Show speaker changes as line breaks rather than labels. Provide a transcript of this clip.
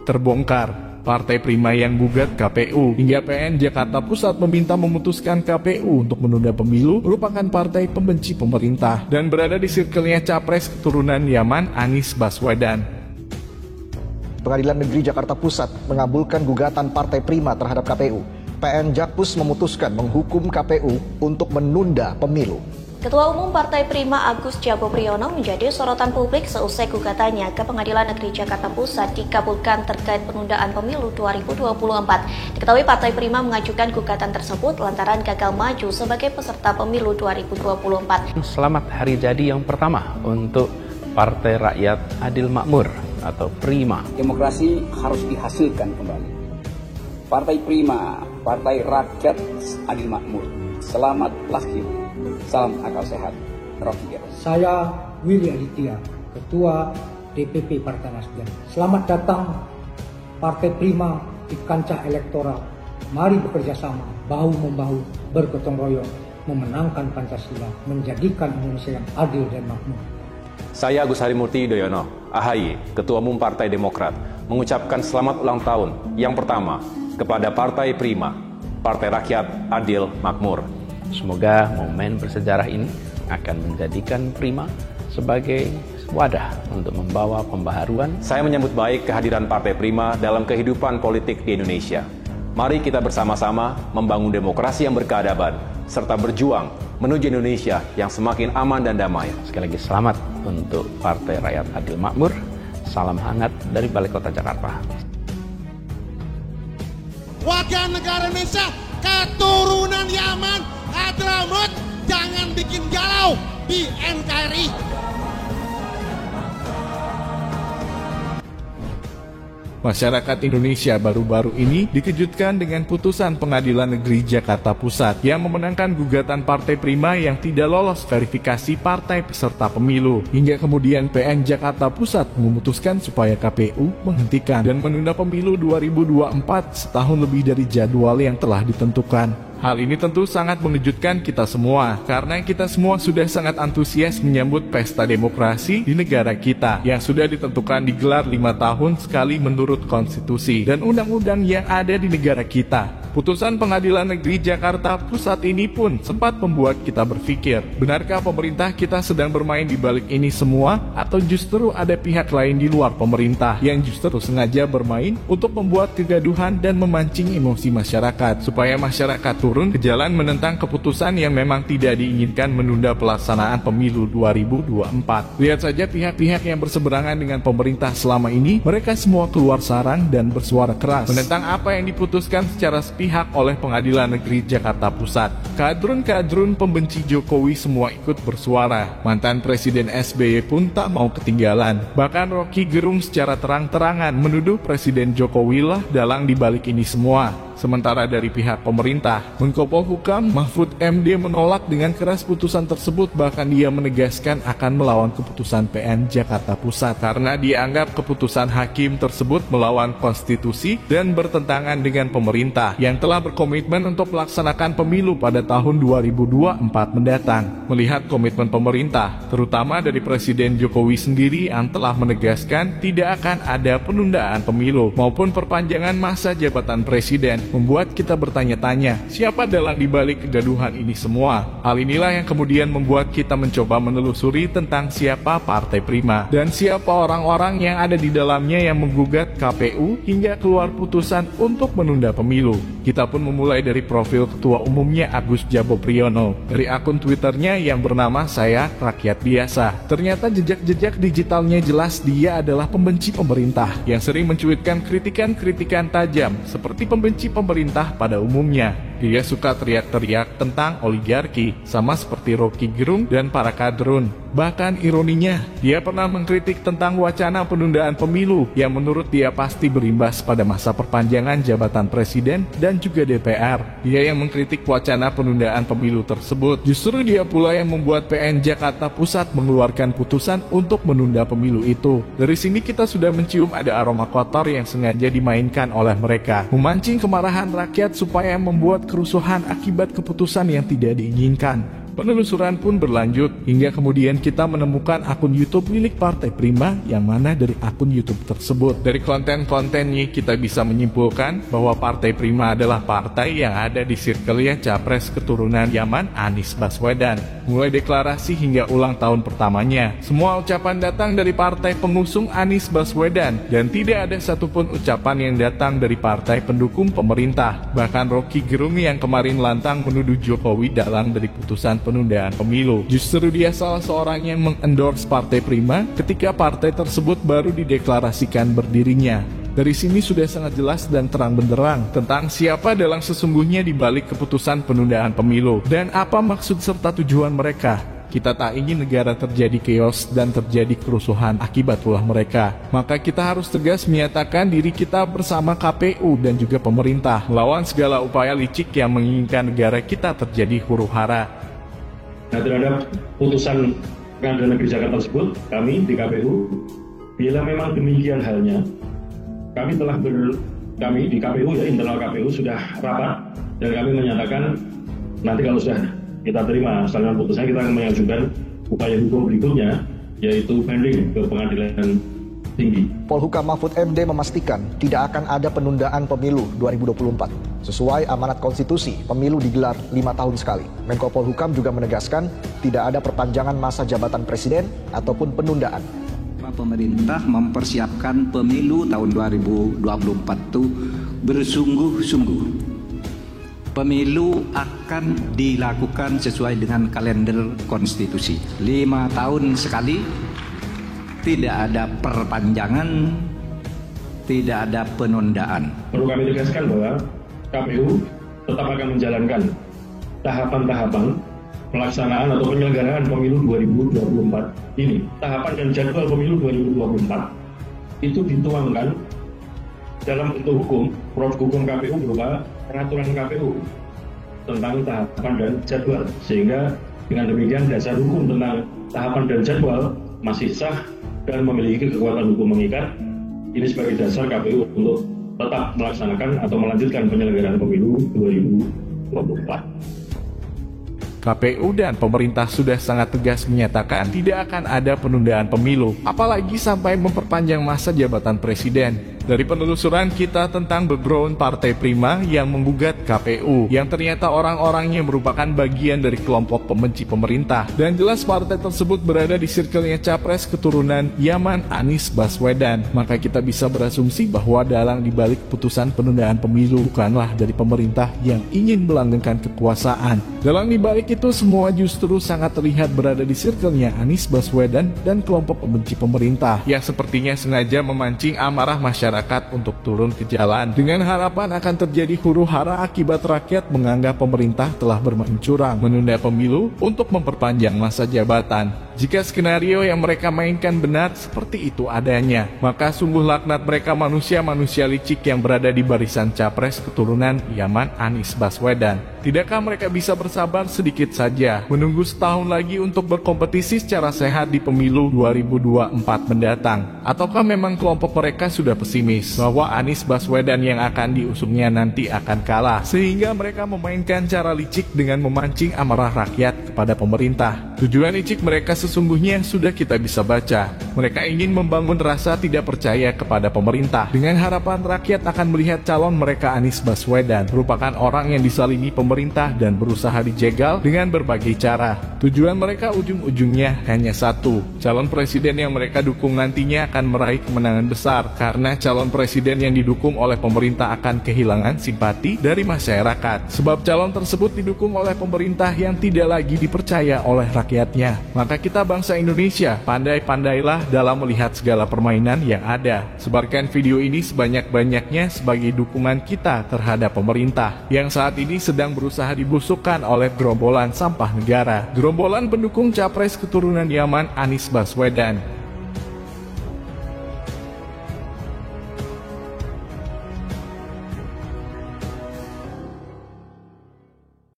Terbongkar, Partai Prima yang gugat KPU, hingga PN Jakarta Pusat meminta memutuskan KPU untuk menunda pemilu merupakan partai pembenci pemerintah dan berada di sirkelnya capres keturunan Yaman Anies Baswedan.
Pengadilan Negeri Jakarta Pusat mengabulkan gugatan Partai Prima terhadap KPU. PN Jakpus memutuskan menghukum KPU untuk menunda pemilu.
Ketua Umum Partai Prima Agus Jabo Priyono menjadi sorotan publik seusai gugatannya ke Pengadilan Negeri Jakarta Pusat dikabulkan terkait penundaan pemilu 2024. Diketahui Partai Prima mengajukan gugatan tersebut lantaran gagal maju sebagai peserta pemilu 2024.
Selamat hari jadi yang pertama untuk Partai Rakyat Adil Makmur atau Prima.
Demokrasi harus dihasilkan kembali. Partai Prima, Partai Rakyat Adil Makmur. Selamat lahir. Salam akal sehat. Rocky Gerung.
Saya Willy Aditya, Ketua DPP Partai Nasdem. Selamat datang Partai Prima di kancah elektoral. Mari bekerja sama, bahu-membahu, bergotong royong, memenangkan Pancasila, menjadikan Indonesia yang adil dan makmur.
Saya Agus Harimurti Yudhoyono, AHY, Ketua Umum Partai Demokrat, mengucapkan selamat ulang tahun yang pertama kepada Partai Prima, Partai Rakyat Adil Makmur.
Semoga momen bersejarah ini akan menjadikan Prima sebagai wadah untuk membawa pembaharuan.
Saya menyambut baik kehadiran Partai Prima dalam kehidupan politik di Indonesia. Mari kita bersama-sama membangun demokrasi yang berkeadaban, serta berjuang menuju Indonesia yang semakin aman dan damai.
Sekali lagi selamat untuk Partai Rakyat Adil Makmur. Salam hangat dari Balai Kota Jakarta.
Warga negara Indonesia, keturunan Yaman, Hadramut, jangan bikin galau di NKRI.
Masyarakat Indonesia baru-baru ini dikejutkan dengan putusan Pengadilan Negeri Jakarta Pusat yang memenangkan gugatan Partai Prima yang tidak lolos verifikasi partai peserta pemilu. Hingga kemudian PN Jakarta Pusat memutuskan supaya KPU menghentikan dan menunda pemilu 2024 setahun lebih dari jadwal yang telah ditentukan. Hal ini tentu sangat mengejutkan kita semua, karena kita semua sudah sangat antusias menyambut pesta demokrasi di negara kita, yang sudah ditentukan digelar 5 tahun sekali menurut konstitusi dan undang-undang yang ada di negara kita. Putusan Pengadilan Negeri Jakarta Pusat ini pun sempat membuat kita berpikir, benarkah pemerintah kita sedang bermain di balik ini semua, atau justru ada pihak lain di luar pemerintah yang justru sengaja bermain untuk membuat kegaduhan dan memancing emosi masyarakat, supaya masyarakat turun ke jalan menentang keputusan yang memang tidak diinginkan menunda pelaksanaan pemilu 2024. Lihat saja pihak-pihak yang berseberangan dengan pemerintah selama ini, mereka semua keluar sarang dan bersuara keras menentang apa yang diputuskan secara sepihak oleh Pengadilan Negeri Jakarta Pusat. Kadrun-kadrun pembenci Jokowi semua ikut bersuara. Mantan Presiden SBY pun tak mau ketinggalan. Bahkan Rocky Gerung secara terang-terangan menuduh Presiden Jokowi lah dalang dibalik ini semua. Sementara dari pihak pemerintah, Menko Polhukam Mahfud MD menolak dengan keras putusan tersebut, bahkan dia menegaskan akan melawan keputusan PN Jakarta Pusat karena dianggap keputusan hakim tersebut melawan konstitusi dan bertentangan dengan pemerintah yang telah berkomitmen untuk melaksanakan pemilu pada tahun 2024 mendatang. Melihat komitmen pemerintah, terutama dari Presiden Jokowi sendiri yang telah menegaskan tidak akan ada penundaan pemilu maupun perpanjangan masa jabatan presiden, membuat kita bertanya-tanya, siapa dalang dibalik kegaduhan ini semua? Hal inilah yang kemudian membuat kita mencoba menelusuri tentang siapa Partai Prima dan siapa orang-orang yang ada di dalamnya yang menggugat KPU hingga keluar putusan untuk menunda pemilu. Kita pun memulai dari profil Ketua Umumnya Agus Jabo Priyono. Dari akun Twitternya yang bernama Saya Rakyat Biasa. Ternyata jejak-jejak digitalnya jelas dia adalah pembenci pemerintah yang sering mencuitkan kritikan-kritikan tajam seperti pembenci pemerintah pada umumnya. Dia suka teriak-teriak tentang oligarki, sama seperti Rocky Gerung dan para kadrun. Bahkan ironinya, dia pernah mengkritik tentang wacana penundaan pemilu yang menurut dia pasti berimbas pada masa perpanjangan jabatan presiden dan juga DPR. Dia yang mengkritik wacana penundaan pemilu tersebut. Justru dia pula yang membuat PN Jakarta Pusat mengeluarkan putusan untuk menunda pemilu itu. Dari sini kita sudah mencium ada aroma kotor yang sengaja dimainkan oleh mereka, memancing kemarahan rakyat supaya membuat kerusuhan akibat keputusan yang tidak diinginkan. Penelusuran pun berlanjut, hingga kemudian kita menemukan akun YouTube milik Partai Prima yang mana dari akun YouTube tersebut. Dari konten-kontennya kita bisa menyimpulkan bahwa Partai Prima adalah partai yang ada di circle-nya capres keturunan Yaman Anies Baswedan. Mulai deklarasi hingga ulang tahun pertamanya, semua ucapan datang dari partai pengusung Anies Baswedan dan tidak ada satupun ucapan yang datang dari partai pendukung pemerintah. Bahkan Rocky Gerung yang kemarin lantang menuduh Jokowi dalang dari putusan penundaan pemilu. Justru dia salah seorang yang mengendorse Partai Prima ketika partai tersebut baru dideklarasikan berdirinya. Dari sini sudah sangat jelas dan terang benderang tentang siapa dalang sesungguhnya di balik keputusan penundaan pemilu dan apa maksud serta tujuan mereka. Kita tak ingin negara terjadi chaos dan terjadi kerusuhan akibat ulah mereka. Maka kita harus tegas menyatakan diri kita bersama KPU dan juga pemerintah melawan segala upaya licik yang menginginkan negara kita terjadi huru-hara.
Nah, terhadap putusan Pengadilan Negeri Jakarta tersebut, kami di KPU, bila memang demikian halnya, kami di KPU ya, internal KPU sudah rapat dan kami menyatakan nanti kalau sudah kita terima salinan putusannya, kita akan mengajukan upaya hukum berikutnya, yaitu banding ke Pengadilan Tinggi.
Polhukam Mahfud MD memastikan tidak akan ada penundaan pemilu 2024. Sesuai amanat konstitusi, pemilu digelar 5 tahun sekali. Menko Polhukam juga menegaskan tidak ada perpanjangan masa jabatan presiden ataupun penundaan.
Pemerintah mempersiapkan pemilu tahun 2024 itu bersungguh-sungguh. Pemilu akan dilakukan sesuai dengan kalender konstitusi. 5 tahun sekali, tidak ada perpanjangan, tidak ada penundaan.
Perlu kami tegaskan bahwa KPU tetap akan menjalankan tahapan-tahapan pelaksanaan atau penyelenggaraan pemilu 2024 ini. Tahapan dan jadwal pemilu 2024 itu dituangkan dalam bentuk hukum, produk hukum KPU berupa peraturan KPU tentang tahapan dan jadwal. Sehingga dengan demikian dasar hukum tentang tahapan dan jadwal masih sah dan memiliki kekuatan hukum mengikat. Ini sebagai dasar KPU untuk tetap melaksanakan atau melanjutkan penyelenggaraan pemilu 2024.
KPU dan pemerintah sudah sangat tegas menyatakan tidak akan ada penundaan pemilu, apalagi sampai memperpanjang masa jabatan presiden. Dari penelusuran kita tentang background Partai Prima yang menggugat KPU, yang ternyata orang-orangnya merupakan bagian dari kelompok pembenci pemerintah, dan jelas partai tersebut berada di circle-nya capres keturunan Yaman Anies Baswedan, maka kita bisa berasumsi bahwa dalang dibalik putusan penundaan pemilu bukanlah dari pemerintah yang ingin melanggengkan kekuasaan. Dalang dibalik itu semua justru sangat terlihat berada di circle-nya Anies Baswedan dan kelompok pembenci pemerintah yang sepertinya sengaja memancing amarah masyarakat untuk turun ke jalan dengan harapan akan terjadi huru-hara akibat rakyat menganggap pemerintah telah bermain curang menunda pemilu untuk memperpanjang masa jabatan. Jika skenario yang mereka mainkan benar seperti itu adanya, maka sungguh laknat mereka manusia-manusia licik yang berada di barisan capres keturunan Yaman Anies Baswedan. Tidakkah mereka bisa bersabar sedikit saja, menunggu setahun lagi untuk berkompetisi secara sehat di pemilu 2024 mendatang? Ataukah memang kelompok mereka sudah pesimis bahwa Anies Baswedan yang akan diusungnya nanti akan kalah, sehingga mereka memainkan cara licik dengan memancing amarah rakyat kepada pemerintah? Tujuan licik mereka sesungguhnya sudah kita bisa baca. Mereka ingin membangun rasa tidak percaya kepada pemerintah dengan harapan rakyat akan melihat calon mereka Anies Baswedan merupakan orang yang disalimi pemerintah dan berusaha dijegal dengan berbagai cara. Tujuan mereka ujung-ujungnya hanya satu, calon presiden yang mereka dukung nantinya akan meraih kemenangan besar karena calon presiden yang didukung oleh pemerintah akan kehilangan simpati dari masyarakat. Sebab calon tersebut didukung oleh pemerintah yang tidak lagi dipercaya oleh rakyatnya. Maka kita bangsa Indonesia pandai-pandailah dalam melihat segala permainan yang ada. Sebarkan video ini sebanyak-banyaknya sebagai dukungan kita terhadap pemerintah yang saat ini sedang berusaha dibusukkan oleh gerombolan sampah negara, gerombolan pendukung capres keturunan Yaman Anies Baswedan.